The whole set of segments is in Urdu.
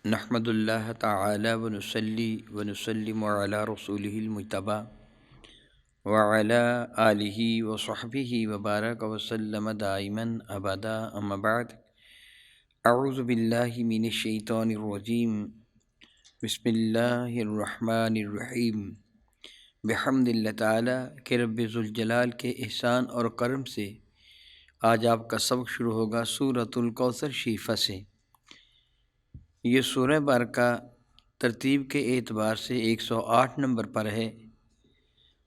نحمد اللہ تعالی ونصلی ونسلم علی رسولہ المجتبی وعلی آلہ وصحبہ وبارک وسلم دائما ابدا اما بعد اعوذ باللہ من الشیطان الرجیم بسم اللہ الرحمن الرحیم بحمد اللہ تعالی کہ رب ذوالجلال کے احسان اور کرم سے آج آپ کا سبق شروع ہوگا سورۃ الکوثر شیفہ سے۔ یہ سورہ بارکہ ترتیب کے اعتبار سے 108 نمبر پر ہے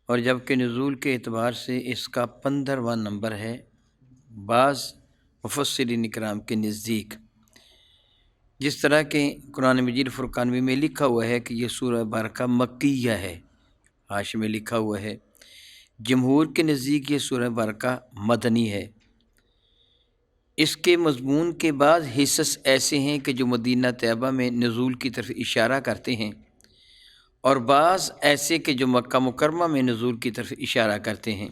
اور جبکہ نزول کے اعتبار سے اس کا 15واں نمبر ہے بعض مفسرین اکرام کے نزدیک۔ جس طرح کہ قرآن مجید فرقان میں لکھا ہوا ہے کہ یہ سورہ بارکہ مکیہ ہے، حاشیے میں لکھا ہوا ہے۔ جمہور کے نزدیک یہ سورہ بارکہ مدنی ہے۔ اس کے مضمون کے بعض حصص ایسے ہیں کہ جو مدینہ طیبہ میں نزول کی طرف اشارہ کرتے ہیں اور بعض ایسے کہ جو مکہ مکرمہ میں نزول کی طرف اشارہ کرتے ہیں۔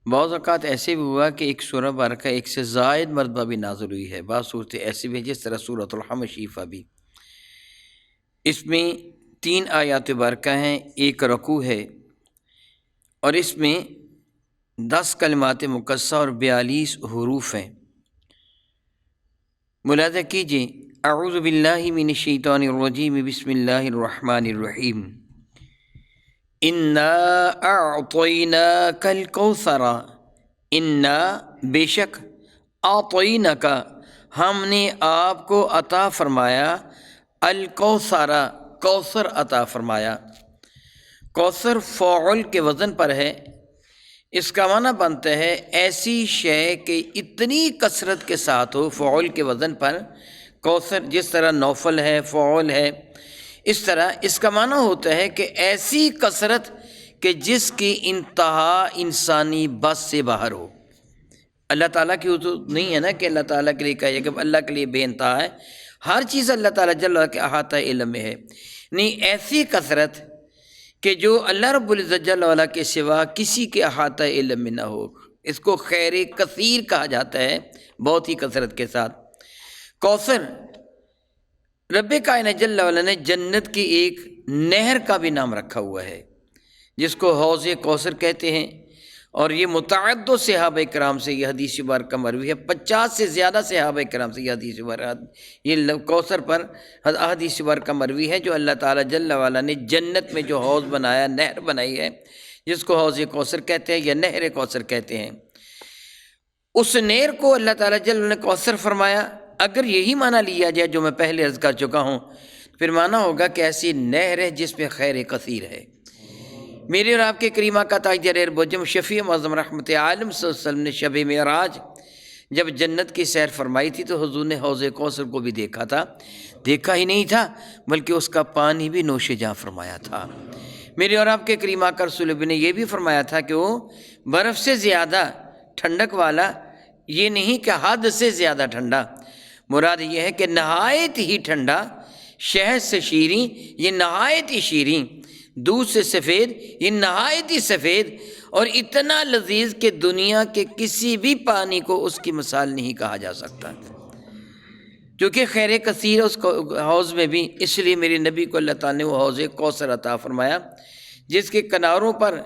بعض اوقات ایسے بھی ہوا کہ ایک سورہ بارکہ ایک سے زائد مرتبہ بھی نازل ہوئی ہے، بعض صورتیں ایسی بھی ہیں جس طرح سورۃ الحمد شیفہ بھی۔ اس میں 3 آیات بارکہ ہیں، 1 رکوع ہے اور اس میں 10 کلمات مقصہ اور 42 حروف ہیں۔ ملاحظہ کیجیے، اعوذ باللہ من الشیطان الرجیم بسم اللہ الرحمن الرحیم انا اعطیناک الکوثر، انا بے شک، اعطیناک ہم نے آپ کو عطا فرمایا، الکوثر کوثر عطا فرمایا۔ کوثر فعل کے وزن پر ہے، اس کا معنی بنتا ہے ایسی شے کہ اتنی کثرت کے ساتھ ہو، فعول کے وزن پر کوثر، جس طرح نوفل ہے، فعول ہے، اس طرح اس کا معنی ہوتا ہے کہ ایسی کثرت کہ جس کی انتہا انسانی بس سے باہر ہو۔ اللہ تعالیٰ کی حدود نہیں ہے نا کہ اللہ تعالیٰ کے لیے کہے کہ اللہ کے لیے بے انتہا ہے، ہر چیز اللہ تعالیٰ جل وعلا کے احاطہ علم میں ہے، نہیں ایسی کثرت کہ جو اللہ رب العزت جل وعلا کے سوا کسی کے احاطہ علم میں نہ ہو۔ اس کو خیر کثیر کہا جاتا ہے، بہت ہی کثرت کے ساتھ۔ کوثر رب کائنات جل وعلا نے جنت کی ایک نہر کا بھی نام رکھا ہوا ہے جس کو حوض کوثر کہتے ہیں، اور یہ متعدد صحابہ کرام سے یہ حدیث مبارکہ مروی ہے، 50 سے زیادہ صحابہ کرام سے یہ حدیث مبارکہ، یہ کوثر پر حدیث مبارکہ مروی ہے، جو اللہ تعالیٰ جل وعلا نے جنت میں جو حوض بنایا، نہر بنائی ہے، جس کو حوض کوثر کہتے ہیں یا نہر کوثر کہتے ہیں۔ اس نہر کو اللہ تعالیٰ جل وعلا نے کوثر فرمایا۔ اگر یہی معنی لیا جائے جو میں پہلے عرض کر چکا ہوں، پھر معنی ہوگا کہ ایسی نہر ہے جس میں خیر کثیر ہے۔ میرے اور آپ کے کریم آقا تاجدار بجم شفیع معظم رحمت عالم صلی اللہ علیہ وسلم نے شب معراج جب جنت کی سیر فرمائی تھی تو حضور نے حوض کوثر کو بھی دیکھا تھا، دیکھا ہی نہیں تھا بلکہ اس کا پانی بھی نوش جاں فرمایا تھا۔ میرے اور آپ کے کریم آقا رسول اللہ نے یہ بھی فرمایا تھا کہ وہ برف سے زیادہ ٹھنڈک والا، یہ نہیں کہ حد سے زیادہ ٹھنڈا، مراد یہ ہے کہ نہایت ہی ٹھنڈا، شہد سے شیریں یہ نہایت ہی شیریں، دودھ سے سفید یہ نہایت ہی سفید، اور اتنا لذیذ کہ دنیا کے کسی بھی پانی کو اس کی مثال نہیں کہا جا سکتا، کیونکہ خیر کثیر اس حوض میں بھی۔ اس لیے میرے نبی کو اللہ تعالیٰ نے وہ حوض کوثر عطا فرمایا جس کے کناروں پر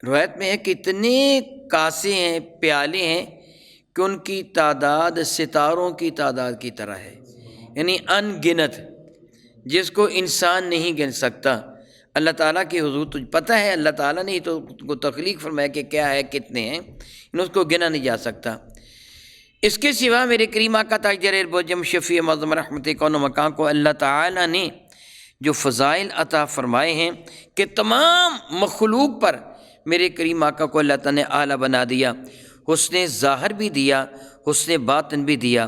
روایت میں ہے کہ اتنے کاسے ہیں، پیالے ہیں کہ ان کی تعداد ستاروں کی تعداد کی طرح ہے، یعنی ان گنت، جس کو انسان نہیں گن سکتا۔ اللہ تعالیٰ کی حضور تجھ پتہ ہے، اللہ تعالیٰ نے ہی تو کو تخلیق فرمایا کہ کیا ہے، کتنے ہیں، اس کو گنا نہیں جا سکتا۔ اس کے سوا میرے کریم آقا تاجدار بجم شفیع معظم رحمت کون و مکان کو اللہ تعالیٰ نے جو فضائل عطا فرمائے ہیں کہ تمام مخلوق پر میرے کریم آقا کو اللہ تعالیٰ نے اعلیٰ بنا دیا، حسن ظاہر بھی دیا، حسن باطن بھی دیا،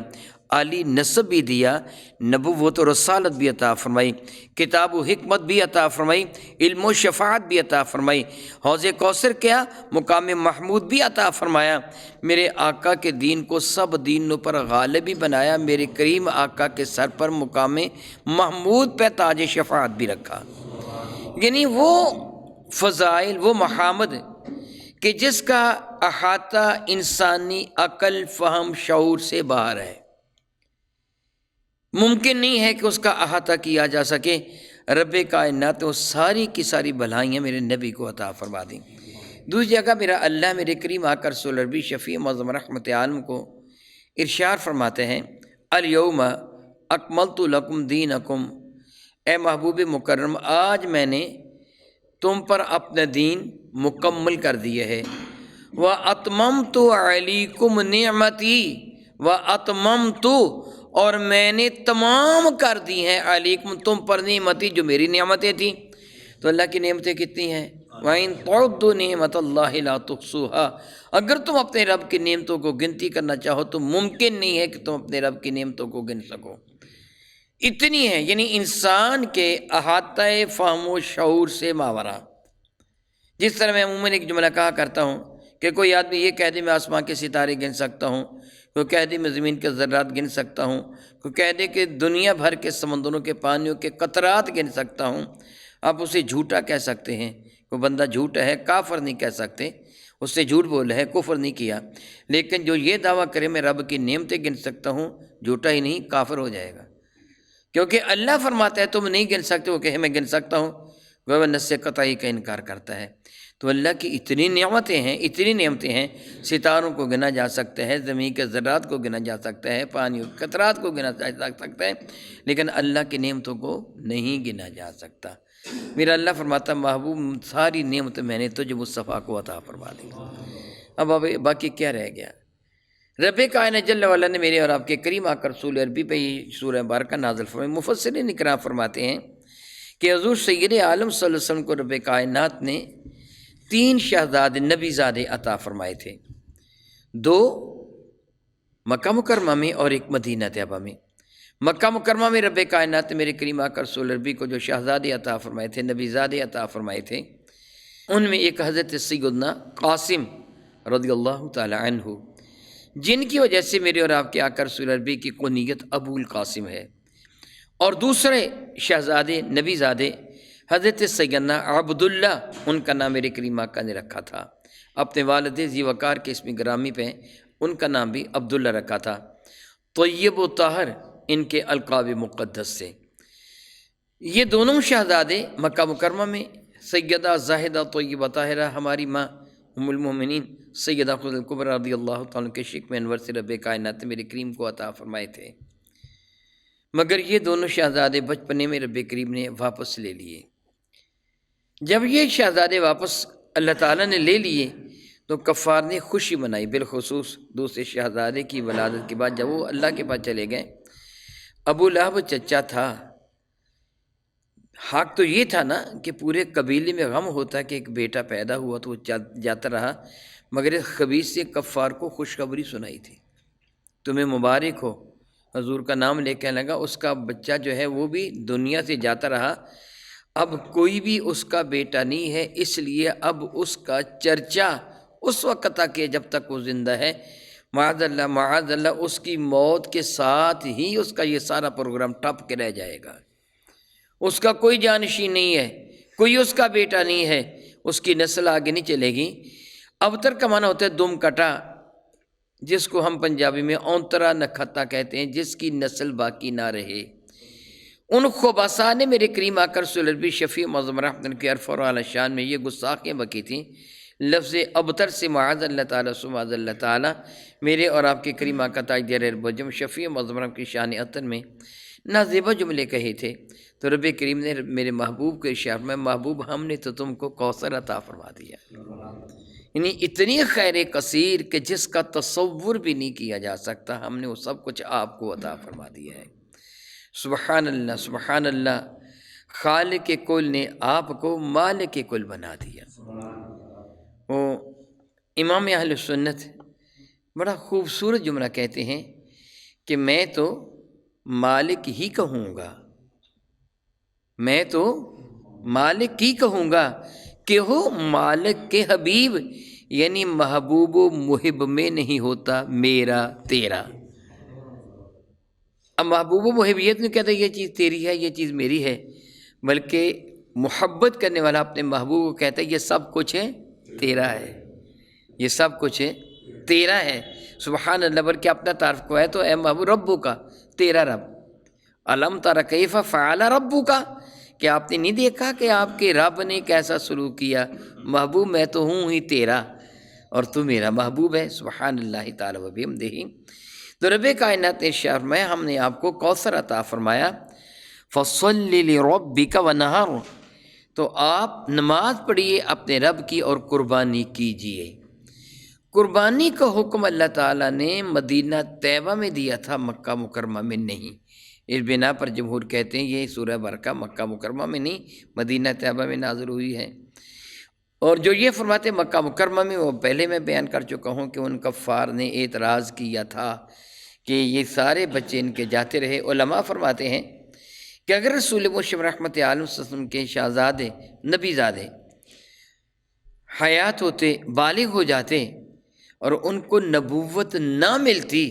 عالی نسب بھی دیا، نبوت و رسالت بھی عطا فرمائی، کتاب و حکمت بھی عطا فرمائی، علم و شفاعت بھی عطا فرمائی، حوض کوثر کیا مقام محمود بھی عطا فرمایا، میرے آقا کے دین کو سب دینوں پر غالب بھی بنایا، میرے کریم آقا کے سر پر مقام محمود پہ تاج شفاعت بھی رکھا۔ یعنی وہ فضائل، وہ محامد کہ جس کا احاطہ انسانی عقل، فہم، شعور سے باہر ہے۔ ممکن نہیں ہے کہ اس کا احاطہ کیا جا سکے۔ رب کائنات وہ ساری کی ساری بھلائیاں میرے نبی کو عطا فرما دیں۔ دوسری جگہ میرا اللہ میرے کریم آقا رسول عربی شفیع معظم رحمت عالم کو ارشاد فرماتے ہیں، الیوم اکملت لکم دینکم، اے محبوب مکرم آج میں نے تم پر اپنا دین مکمل کر دیا ہے، وَأَتْمَمْتُ عَلَيْكُمْ نِعْمَتِي، وَأَتْمَمْتُ اور میں نے تمام کر دی ہیں، علیکم تم پر، نعمتی جو میری نعمتیں تھیں۔ تو اللہ کی نعمتیں کتنی ہیں؟ وَإِن تَعُدُّوا نِعْمَتَ اللَّهِ لَا تُحْصُوهَا، اگر تم اپنے رب کی نعمتوں کو گنتی کرنا چاہو تو ممکن نہیں ہے کہ تم اپنے رب کی نعمتوں کو گن سکو، اتنی ہے، یعنی انسان کے احاطہ فہم و شعور سے ماورا۔ جس طرح میں عموماً ایک جملہ کہا کرتا ہوں کہ کوئی آدمی یہ کہہ دے میں آسمان کے ستارے گن سکتا ہوں، کوئی کہہ دے میں زمین کے ذرات گن سکتا ہوں، کوئی کہہ دے کہ دنیا بھر کے سمندروں کے پانیوں کے قطرات گن سکتا ہوں، آپ اسے جھوٹا کہہ سکتے ہیں، کوئی بندہ جھوٹا ہے، کافر نہیں کہہ سکتے، اس سے جھوٹ بول ہے، کفر نہیں کیا۔ لیکن جو یہ دعویٰ کرے میں رب کی نعمتیں گن سکتا ہوں، جھوٹا ہی نہیں کافر ہو جائے گا، کیونکہ اللہ فرماتا ہے تم نہیں گن سکتے، وہ کہے میں گن سکتا ہوں، وہ نص قطعی کا انکار کرتا ہے۔ تو اللہ کی اتنی نعمتیں ہیں، اتنی نعمتیں ہیں، ستاروں کو گنا جا سکتا ہے، زمین کے ذرات کو گنا جا سکتا ہے، پانی کے قطرات کو گنا جا سکتا ہے، لیکن اللہ کی نعمتوں کو نہیں گنا جا سکتا۔ میرا اللہ فرماتا محبوب ساری نعمت میں نے تجھے مصطفیٰ کو عطا فرما دی۔ اب باقی کیا رہ گیا؟ رب کائنات جل وعلا نے میرے اور آپ کے کریم آقا رسول عربی پہ یہ سورہ مبارکہ نازل فرمائی۔ مفسرین اکرام فرماتے ہیں کہ حضور سید عالم صلی اللہ علیہ وسلم کو رب کائنات نے 3 شہزادے نبی زادے عطا فرمائے تھے، 2 مکہ مکرمہ میں اور 1 مدینہ طیبہ میں۔ مکہ مکرمہ میں رب کائنات نے میرے کریم آقا رسول عربی کو جو شہزادے عطا فرمائے تھے، نبی زادے عطا فرمائے تھے، ان میں ایک حضرت سیدنا قاسم رضی اللہ تعالی عنہ، جن کی وجہ سے میرے اور آپ کے آقا رسول عربی کی کنیت ابو القاسم ہے، اور دوسرے شہزادے نبی زادے حضرت سیدنا عبداللہ، ان کا نام میرے کریم آقا نے رکھا تھا، اپنے والد ذی وقار کے اسم گرامی پہ ان کا نام بھی عبداللہ رکھا تھا، طیب و طاہر ان کے القاب مقدس سے۔ یہ دونوں شہزادے مکہ مکرمہ میں سیدہ زاہدہ طیبہ طاہرہ ہماری ماں ام المومنین سیدہ خدیجہ کبریٰ رضی اللہ تعالیٰ کے شکم انور سے رب کائنات میرے کریم کو عطا فرمائے تھے، مگر یہ دونوں شہزادے بچپنے میں رب کریم نے واپس لے لیے۔ جب یہ شہزادے واپس اللہ تعالیٰ نے لے لیے تو کفار نے خوشی منائی، بالخصوص دوسرے شہزادے کی ولادت کے بعد جب وہ اللہ کے پاس چلے گئے۔ ابو لہب چچا تھا، حق تو یہ تھا نا کہ پورے قبیلے میں غم ہوتا کہ ایک بیٹا پیدا ہوا تو وہ جاتا رہا، مگر اس خبیث سے کفار کو خوشخبری سنائی تھی، تمہیں مبارک ہو، حضور کا نام لے کے لگا، اس کا بچہ جو ہے وہ بھی دنیا سے جاتا رہا، اب کوئی بھی اس کا بیٹا نہیں ہے، اس لیے اب اس کا چرچا اس وقت تک ہے جب تک وہ زندہ ہے، معاذ اللہ اس کی موت کے ساتھ ہی اس کا یہ سارا پروگرام ٹپ کے رہ جائے گا، اس کا کوئی جانشین نہیں ہے، کوئی اس کا بیٹا نہیں ہے، اس کی نسل آگے نہیں چلے گی۔ ابتر کا معنی ہوتا ہے دم کٹا، جس کو ہم پنجابی میں اونترا نکھتا کہتے ہیں، جس کی نسل باقی نہ رہے۔ ان خبثاء نے میرے کریم آقا رسول عربی شفیع معظم رحمت کے عرف اور اعلی شان میں یہ گستاخیاں بکی تھیں، لفظ ابتر سے معاذ اللہ تعالیٰ معاذ اللہ تعالیٰ میرے اور آپ کے کریم آقا تاجدار البجم شفیع معظم رحمت کی شان عطر میں نازیبہ جملے کہے تھے، تو رب کریم نے میرے محبوب کو ارشاد میں محبوب ہم نے تو تم کو کوثر عطا فرما دیا، یعنی اتنی خیر کثیر کہ جس کا تصور بھی نہیں کیا جا سکتا، ہم نے وہ سب کچھ آپ کو عطا فرما دیا ہے۔ سبحان اللہ سبحان اللہ، خالق کل نے آپ کو مالک کل بنا دیا۔ وہ امام اہل سنت بڑا خوبصورت جملہ کہتے ہیں کہ میں تو مالک ہی کہوں گا، میں تو مالک ہی کہوں گا کہ ہو مالک کے حبیب، یعنی محبوب و محب میں نہیں ہوتا میرا تیرا۔ اب محبوب و محبیت نہیں کہتا یہ چیز تیری ہے یہ چیز میری ہے، بلکہ محبت کرنے والا اپنے محبوب کو کہتا ہے یہ سب کچھ ہے تیرا ہے، یہ سب کچھ ہے تیرا ہے۔ سبحان اللہ، بلکہ اپنا تعارف کو ہے تو اے محبوب ربو کا، تیرا رب، الم تر کیف فعل ربک، کہ آپ نے نہیں دیکھا کہ آپ کے رب نے کیسا سلوک کیا؟ محبوب میں تو ہوں ہی تیرا اور تو میرا محبوب ہے۔ سبحان اللہ تعالیٰ و بحمدہ۔ تو رب کائنات نے ارشاد فرمایا ہم نے آپ کو کوثر عطا فرمایا، فصل لربک ونحر، تو آپ نماز پڑھیے اپنے رب کی اور قربانی کیجیے۔ قربانی کا حکم اللہ تعالیٰ نے مدینہ طیبہ میں دیا تھا، مکہ مکرمہ میں نہیں۔ اس بنا پر جمہور کہتے ہیں یہ سورہ برکہ مکہ مکرمہ میں نہیں مدینہ طیبہ میں نازل ہوئی ہے۔ اور جو یہ فرماتے مکہ مکرمہ میں، وہ پہلے میں بیان کر چکا ہوں کہ ان کفار نے اعتراض کیا تھا کہ یہ سارے بچے ان کے جاتے رہے۔ علماء فرماتے ہیں کہ اگر رسول مشرف رحمت عالم صلی اللہ علیہ وسلم کے شہزادے نبی زادے حیات ہوتے، بالغ ہو جاتے اور ان کو نبوت نہ ملتی،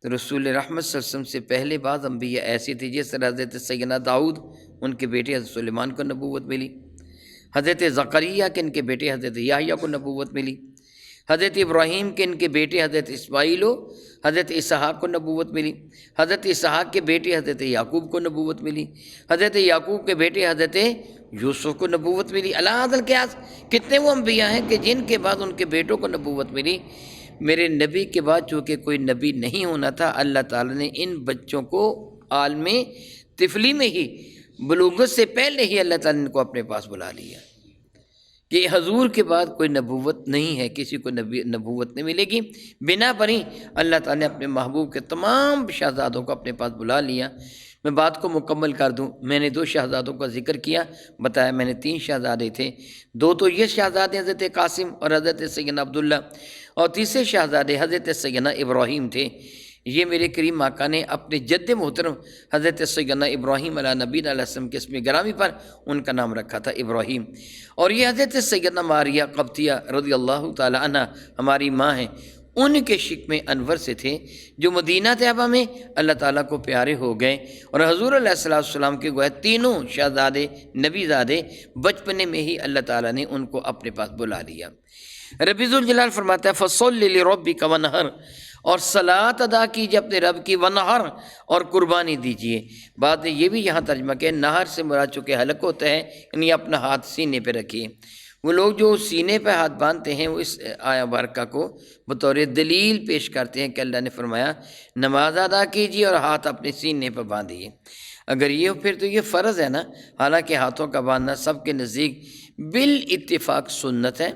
تو رسول رحمت صلی اللہ علیہ وسلم سے پہلے بعض انبیاء ایسی تھی، جس طرح حضرت سیدنا داؤد ان کے بیٹے حضرت سلیمان کو نبوت ملی، حضرت زکریا کے ان کے بیٹے حضرت یحییٰ کو نبوت ملی، حضرت ابراہیم کے ان کے بیٹے حضرت اسماعیل و حضرت اسحاق کو نبوت ملی، حضرت اسحاق کے بیٹے حضرت یعقوب کو نبوت ملی، حضرت یعقوب کے بیٹے حضرت یوسف کو نبوت ملی۔ اللہ عدل قیاس کتنے وہ انبیاء ہیں کہ جن کے بعد ان کے بیٹوں کو نبوت ملی۔ میرے نبی کے بعد چونکہ کوئی نبی نہیں ہونا تھا، اللہ تعالیٰ نے ان بچوں کو عالم طفلی میں ہی، بلوغت سے پہلے ہی اللہ تعالیٰ نے ان کو اپنے پاس بلا لیا کہ حضور کے بعد کوئی نبوت نہیں ہے، کسی کو نبوت نہیں ملے گی۔ بنا پر ہی اللہ تعالیٰ نے اپنے محبوب کے تمام شہزادوں کو اپنے پاس بلا لیا۔ میں بات کو مکمل کر دوں، میں نے 2 شہزادوں کا ذکر کیا، بتایا میں نے 3 شہزادے تھے، 2 تو یہ شہزادے حضرت قاسم اور حضرت سیدنا عبداللہ، اور تیسرے شہزادے حضرت سیدنا ابراہیم تھے۔ یہ میرے کریم آقا نے اپنے جد محترم حضرت سیدنا ابراہیم علیہ نبی علیہ السلام کے اسم گرامی پر ان کا نام رکھا تھا ابراہیم۔ اور یہ حضرت سیدنا ماریہ قبطیہ رضی اللہ تعالی عنہ ہماری ماں ہیں، ان کے شکم انور سے تھے، جو مدینہ طیبہ میں اللہ تعالیٰ کو پیارے ہو گئے، اور حضور علیہ السلام کے گویا تینوں شہزادے نبی زادے بچپنے میں ہی اللہ تعالیٰ نے ان کو اپنے پاس بلا لیا۔ رب ذوالجلال فرماتا ہے فَصَلِّ لِرَبِّكَ وَانْحَرْ، اور صلاۃ ادا کیجیے اپنے رب کی، وَانْحَرْ، اور قربانی دیجیے۔ بعد نے یہ بھی یہاں ترجمہ کیا نہر سے مراد چونکہ حلق ہوتا ہے، یعنی اپنا ہاتھ سینے پہ رکھیے۔ وہ لوگ جو سینے پہ ہاتھ باندھتے ہیں وہ اس آیا بارکہ کو بطور دلیل پیش کرتے ہیں کہ اللہ نے فرمایا نماز ادا کیجیے اور ہاتھ اپنے سینے پہ باندھیے۔ اگر یہ ہو پھر تو یہ فرض ہے نا، حالانکہ ہاتھوں کا باندھنا سب کے نزدیک بالاتفاق سنت ہے،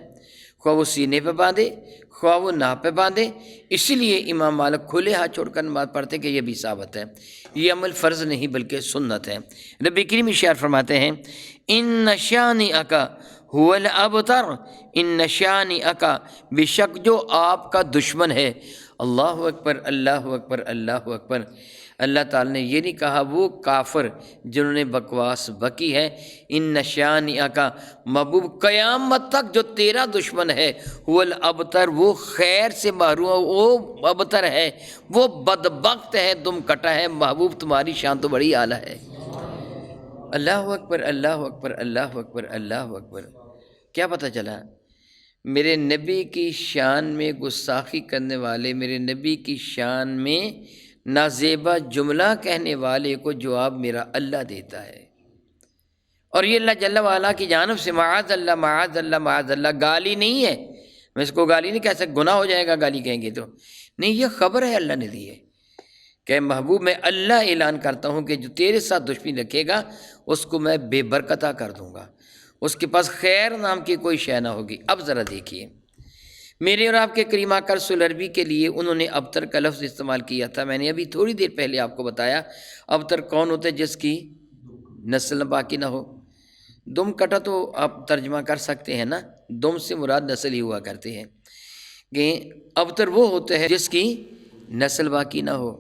خواہ وہ سینے پہ باندھے خواہ وہ ناف پہ باندھے۔ اسی لیے امام مالک کھلے ہاتھ چھوڑ کر نماز پڑھتے کہ یہ بھی ثابت ہے، یہ عمل فرض نہیں بلکہ سنت ہے۔ نبی کریم ارشاد فرماتے ہیں ان شانئک هو الابتر، ان شانئک، بے شک جو آپ کا دشمن ہے۔ اللہ اکبر اللہ اکبر اللہ اکبر۔ اللہ تعالیٰ نے یہ نہیں کہا وہ کافر جنہوں نے بکواس بکی ہے، ان شانئک، محبوب قیامت تک جو تیرا دشمن ہے، وہ الابتر، وہ خیر سے محروم، وہ ابتر ہے، وہ بدبخت ہے، دم کٹا ہے۔ محبوب تمہاری شان تو بڑی اعلیٰ ہے۔ اللہ اکبر اللہ اکبر اللہ اکبر اللہ اکبر۔ کیا پتہ چلا؟ میرے نبی کی شان میں گستاخی کرنے والے، میرے نبی کی شان میں نازیبا جملہ کہنے والے کو جواب میرا اللہ دیتا ہے، اور یہ اللہ جل وعلا کی جانب سے معاذ اللہ معاذ اللہ معاذ اللہ، گالی نہیں ہے۔ میں اس کو گالی نہیں کہہ سکتا، گناہ ہو جائے گا گالی کہیں گے تو نہیں، یہ خبر ہے اللہ نے دی ہے کہ محبوب میں اللہ اعلان کرتا ہوں کہ جو تیرے ساتھ دشمنی رکھے گا اس کو میں بے برکتہ کر دوں گا، اس کے پاس خیر نام کی کوئی شے نہ ہوگی۔ اب ذرا دیکھیے، میرے اور آپ کے کریم آقا رسول عربی کے لیے انہوں نے ابتر کا لفظ استعمال کیا تھا۔ میں نے ابھی تھوڑی دیر پہلے آپ کو بتایا ابتر کون ہوتا ہے؟ جس کی نسل باقی نہ ہو۔ دم کٹا تو آپ ترجمہ کر سکتے ہیں نا، دم سے مراد نسل ہی ہوا کرتے ہیں، کہ ابتر وہ ہوتا ہے جس کی نسل باقی نہ ہو۔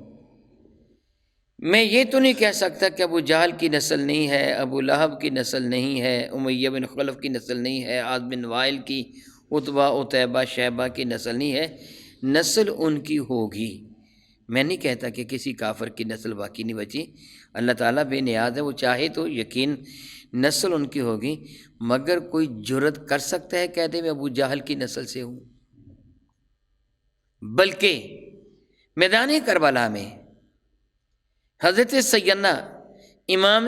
میں یہ تو نہیں کہہ سکتا کہ ابو جہل کی نسل نہیں ہے، ابو لہب کی نسل نہیں ہے، امیہ بن خلف کی نسل نہیں ہے، عاص بن وائل کی، عتبہ عتیبہ شیبہ کی نسل نہیں ہے۔ نسل ان کی ہوگی، میں نہیں کہتا کہ کسی کافر کی نسل باقی نہیں بچی، اللہ تعالیٰ بے نیاز ہے، وہ چاہے تو یقین نسل ان کی ہوگی، مگر کوئی جرت کر سکتا ہے کہتے میں ابو جہل کی نسل سے ہوں؟ بلکہ میدان کربلا میں حضرت سیدنا امام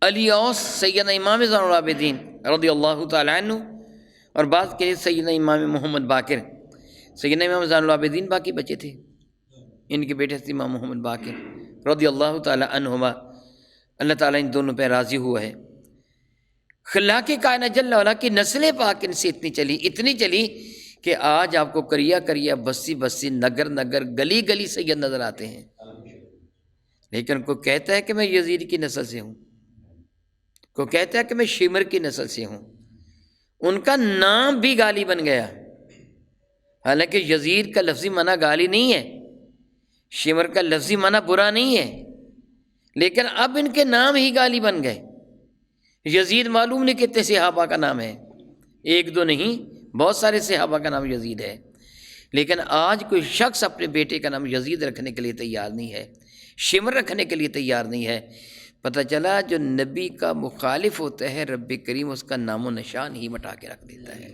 علی اوس سیدنا امام زین العابدین رضی اللہ تعالیٰ عنہ، اور بعض کے سیدنا امام محمد باقر، سیدنا امام زین العابدین باقی بچے تھے، ان کے بیٹے تھے امام محمد باقر رضی اللہ تعالیٰ عنہما، اللہ تعالیٰ ان دونوں پہ راضی ہوا ہے۔ خلاق کائنات جل وعلا کی نسل پاک ان سے اتنی چلی کہ آج آپ کو کریا کریا، بستی بستی، نگر نگر، گلی گلی سید نظر آتے ہیں، لیکن کوئی کہتا ہے کہ میں یزید کی نسل سے ہوں، کوئی کہتا ہے کہ میں شمر کی نسل سے ہوں، ان کا نام بھی گالی بن گیا، حالانکہ یزید کا لفظی معنی گالی نہیں ہے، شمر کا لفظی معنی برا نہیں ہے، لیکن اب ان کے نام ہی گالی بن گئے۔ یزید معلوم نہیں کتنے صحابہ کا نام ہے، ایک دو نہیں، بہت سارے صحابہ کا نام یزید ہے، لیکن آج کوئی شخص اپنے بیٹے کا نام یزید رکھنے کے لیے تیار نہیں ہے، شمر رکھنے کے لیے تیار نہیں ہے۔ پتہ چلا جو نبی کا مخالف ہوتا ہے رب کریم اس کا نام و نشان ہی مٹا کے رکھ دیتا ہے،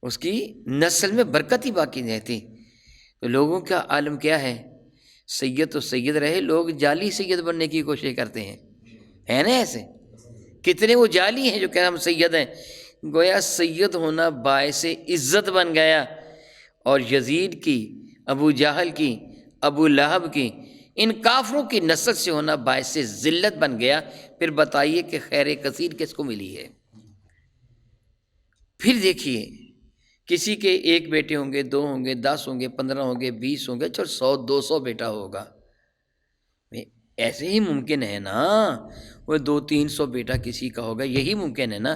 اس کی نسل میں برکت ہی باقی نہیں رہتی۔ تو لوگوں کا عالم کیا ہے، سید تو سید رہے، لوگ جعلی سید بننے کی کوشش کرتے ہیں، ہے نا ایسے کتنے وہ جعلی ہیں جو کہہ رہے ہم سید ہیں، گویا سید ہونا باعث عزت بن گیا، اور یزید کی، ابو جہل کی، ابو لہب کی، ان کافروں کی نسل سے ہونا باعث ذلت بن گیا۔ پھر بتائیے کہ خیر کثیر کس کو ملی ہے؟ پھر دیکھیے کسی کے ایک بیٹے ہوں گے، 2 ہوں گے، 10 ہوں گے، 15 ہوں گے، 20 ہوں گے، چل 100 200 بیٹا ہوگا، ایسے ہی ممکن ہے نا، وہ 200-300 بیٹا کسی کا ہوگا، یہی ممکن ہے نا۔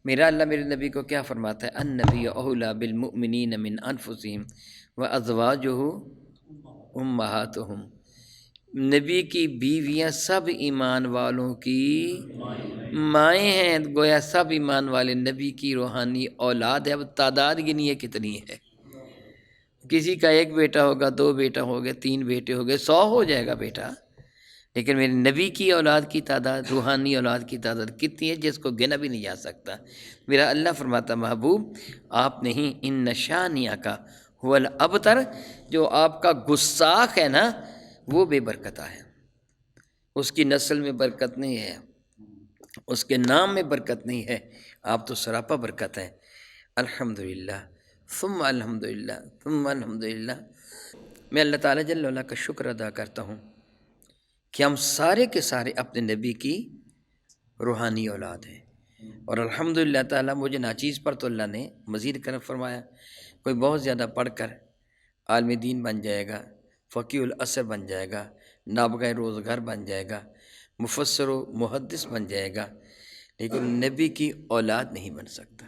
میرا اللہ میرے نبی کو کیا فرماتا ہے، النبی اولی بالمؤمنین من انفسہم وازواجہ امہاتہم، نبی کی بیویاں سب ایمان والوں کی مائیں ہیں، گویا سب ایمان والے نبی کی روحانی اولاد ہے۔ اب تعداد گنی ہے کتنی ہے، کسی کا 1 بیٹا ہوگا، 2 بیٹا ہو گئے، 3 بیٹے ہو گئے، 100 ہو جائے گا بیٹا، لیکن میرے نبی کی اولاد کی تعداد، روحانی اولاد کی تعداد کتنی ہے جس کو گنا بھی نہیں جا سکتا۔ میرا اللہ فرماتا محبوب آپ نہیں، ان نشانیہ کا هو الابتر، جو آپ کا گستاخ ہے نا وہ بے برکتہ ہے، اس کی نسل میں برکت نہیں ہے، اس کے نام میں برکت نہیں ہے، آپ تو سراپا برکت ہیں۔ الحمدللہ ثم الحمدللہ ثم الحمدللہ۔ میں اللہ تعالیٰ جل وعلا کا شکر ادا کرتا ہوں کہ ہم سارے کے سارے اپنے نبی کی روحانی اولاد ہیں، اور الحمدللہ تعالیٰ مجھے ناچیز پر تو اللہ نے مزید کرم فرمایا، کوئی بہت زیادہ پڑھ کر عالم دین بن جائے گا، فقیہ العصر بن جائے گا، نابغہ روزگار بن جائے گا، مفسر و محدث بن جائے گا، لیکن نبی کی اولاد نہیں بن سکتا۔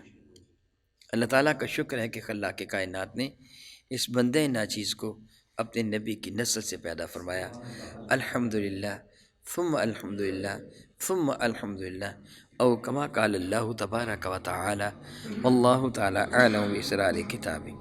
اللہ تعالیٰ کا شکر ہے کہ خلاق کائنات نے اس بندے ناچیز کو اپنے نبی کی نسل سے پیدا فرمایا۔ الحمدللہ ثم الحمدللہ ثم الحمدللہ، او کما قال اللہ تبارک و تعالی، واللہ تعالی اعلم باسرار کتابہ۔